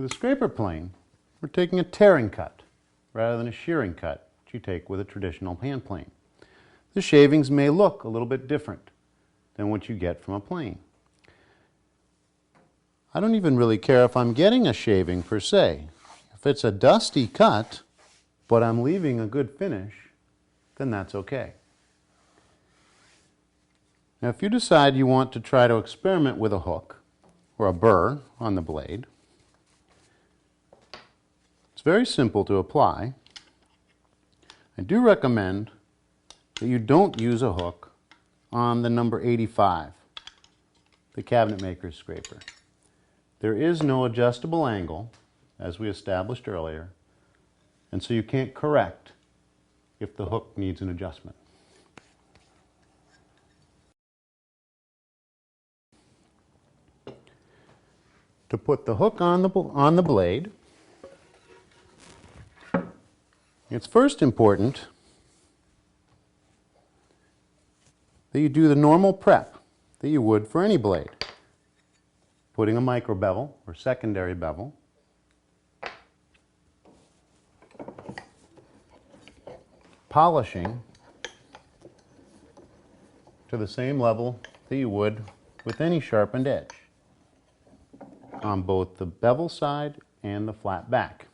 the scraper plane, we're taking a tearing cut rather than a shearing cut that you take with a traditional hand plane. The shavings may look a little bit different than what you get from a plane. I don't even really care if I'm getting a shaving per se. If it's a dusty cut, but I'm leaving a good finish, then that's okay. Now, if you decide you want to try to experiment with a hook or a burr on the blade, it's very simple to apply. I do recommend that you don't use a hook on the number 85, the cabinet maker's scraper. There is no adjustable angle, as we established earlier, and so you can't correct if the hook needs an adjustment. To put the hook on the blade, it's first important that you do the normal prep that you would for any blade. Putting a micro bevel or secondary bevel, polishing to the same level that you would with any sharpened edge on both the bevel side and the flat back.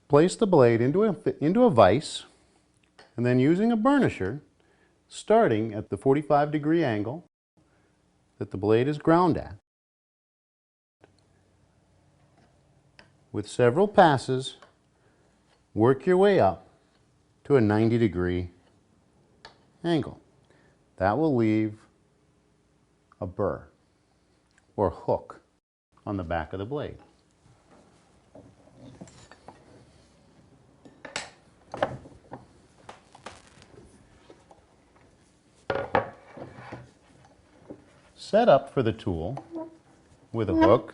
Place the blade into a vise, and then using a burnisher, starting at the 45-degree angle that the blade is ground at, with several passes, work your way up to a 90-degree angle. That will leave a burr or hook on the back of the blade. Setup for the tool with a hook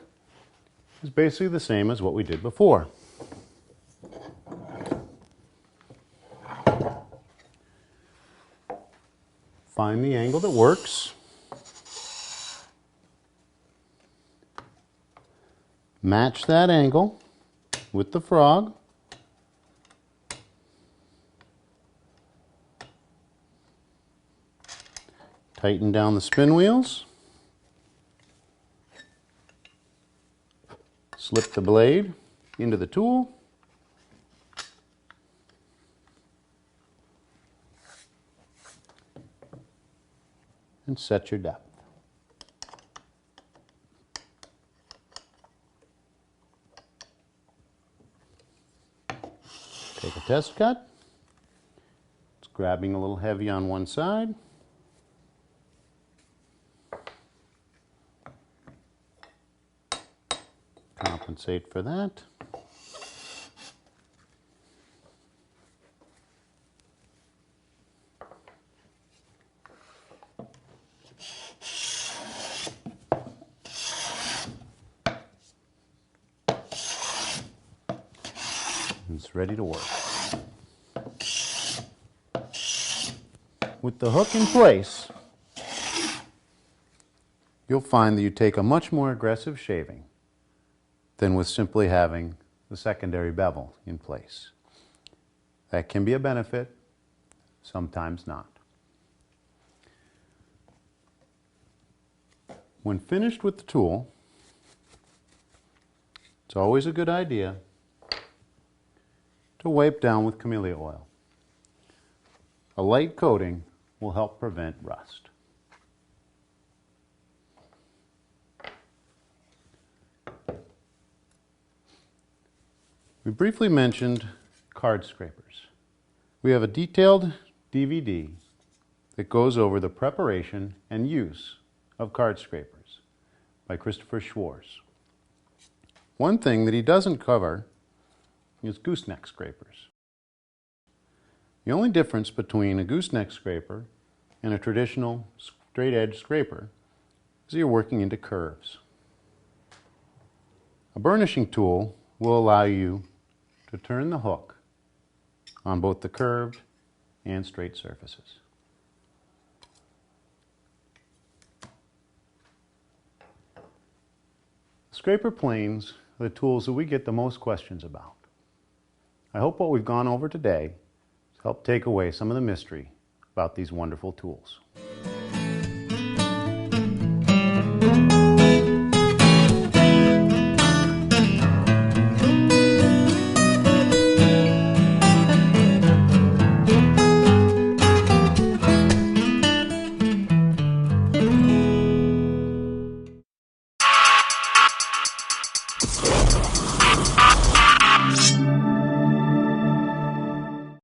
is basically the same as what we did before. Find the angle that works. Match that angle with the frog. Tighten down the spin wheels. Slip the blade into the tool. And set your depth. Take a test cut. It's grabbing a little heavy on one side. Compensate for that. It's ready to work. With the hook in place, you'll find that you take a much more aggressive shaving than with simply having the secondary bevel in place. That can be a benefit, sometimes not. When finished with the tool, it's always a good idea to wipe down with camellia oil. A light coating will help prevent rust. We briefly mentioned card scrapers. We have a detailed DVD that goes over the preparation and use of card scrapers by Christopher Schwarz. One thing that he doesn't cover is gooseneck scrapers. The only difference between a gooseneck scraper and a traditional straight edge scraper is that you're working into curves. A burnishing tool will allow you to turn the hook on both the curved and straight surfaces. Scraper planes are the tools that we get the most questions about. I hope what we've gone over today has helped take away some of the mystery about these wonderful tools.